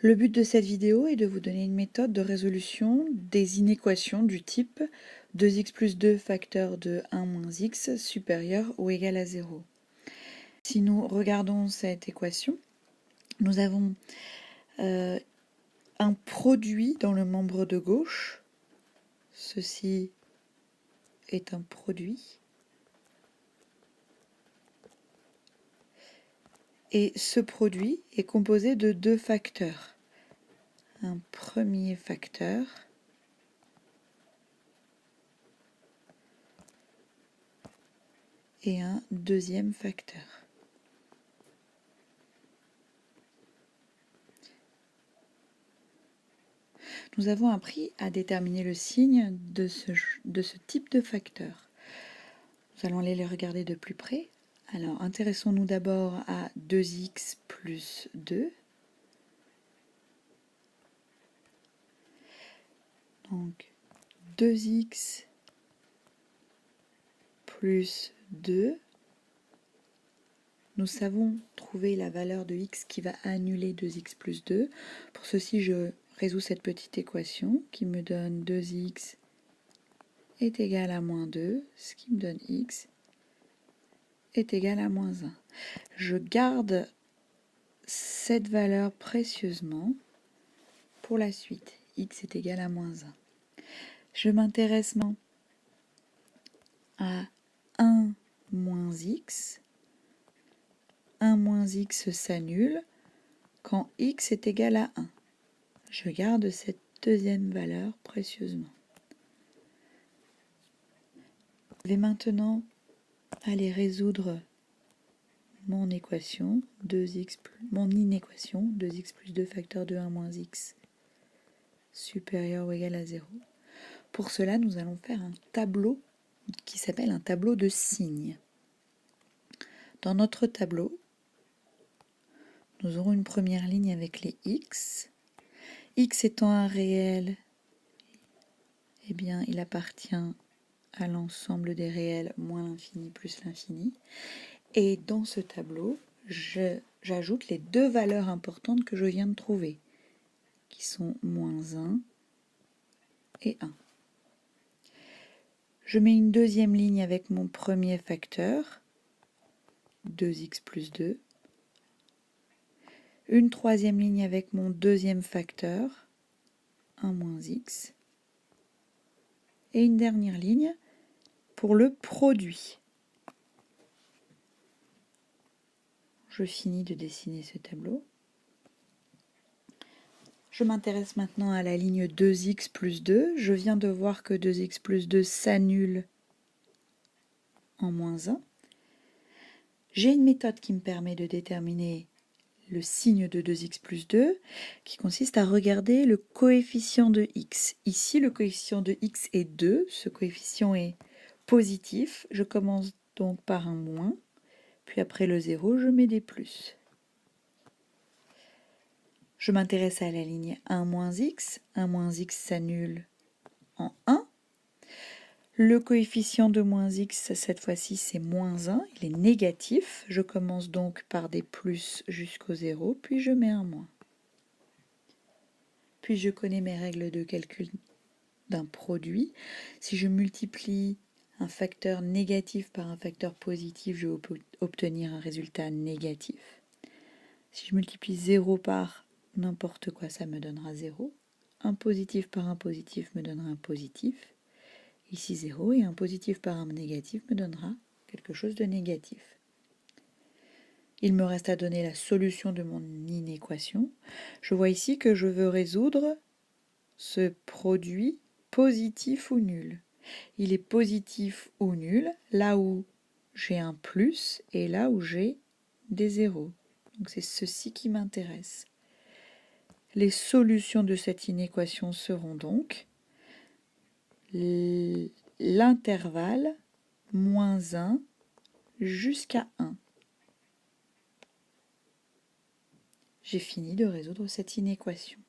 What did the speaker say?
Le but de cette vidéo est de vous donner une méthode de résolution des inéquations du type 2x plus 2 facteur de 1 moins x supérieur ou égal à 0. Si nous regardons cette équation, nous avons un produit dans le membre de gauche. Ceci est un produit. Et ce produit est composé de deux facteurs. Un premier facteur et un deuxième facteur. Nous avons appris à déterminer le signe de ce type de facteur. Nous allons aller les regarder de plus près. Alors, intéressons-nous d'abord à 2x plus 2. Donc, 2x plus 2. Nous savons trouver la valeur de x qui va annuler 2x plus 2. Pour ceci, je résous cette petite équation qui me donne 2x est égal à moins 2, ce qui me donne x est égal à moins 1. Je garde cette valeur précieusement pour la suite. X est égal à moins 1. Je m'intéresse maintenant à 1 moins x. 1 moins x s'annule quand x est égal à 1. Je garde cette deuxième valeur précieusement. Je vais maintenant aller résoudre mon inéquation 2x plus 2 facteur de 1 moins x supérieur ou égal à 0. Pour cela, nous allons faire un tableau qui s'appelle un tableau de signes. Dans notre tableau, nous aurons une première ligne avec les x. X étant un réel, eh bien, il appartient à l'ensemble des réels moins l'infini plus l'infini. Et dans ce tableau, j'ajoute les deux valeurs importantes que je viens de trouver, qui sont moins 1 et 1. Je mets une deuxième ligne avec mon premier facteur, 2x plus 2. Une troisième ligne avec mon deuxième facteur, 1 moins x. Et une dernière ligne pour le produit. Je finis de dessiner ce tableau. Je m'intéresse maintenant à la ligne 2x plus 2. Je viens de voir que 2x plus 2 s'annule en moins 1. J'ai une méthode qui me permet de déterminer le signe de 2x plus 2, qui consiste à regarder le coefficient de x. Ici, le coefficient de x est 2. Ce coefficient est positif. Je commence donc par un moins. Puis après le 0, je mets des plus. Je m'intéresse à la ligne 1 moins x. 1 moins x s'annule en 1. Le coefficient de moins x, cette fois-ci, c'est moins 1. Il est négatif. Je commence donc par des plus jusqu'au 0, puis je mets un moins. Puis je connais mes règles de calcul d'un produit. Si je multiplie un facteur négatif par un facteur positif, je vais obtenir un résultat négatif. Si je multiplie 0 par n'importe quoi, ça me donnera 0. Un positif par un positif me donnera un positif. Ici 0, et un positif par un négatif me donnera quelque chose de négatif. Il me reste à donner la solution de mon inéquation. Je vois ici que je veux résoudre ce produit positif ou nul. Il est positif ou nul là où j'ai un plus et là où j'ai des zéros. Donc c'est ceci qui m'intéresse. Les solutions de cette inéquation seront donc l'intervalle moins 1 jusqu'à 1. J'ai fini de résoudre cette inéquation.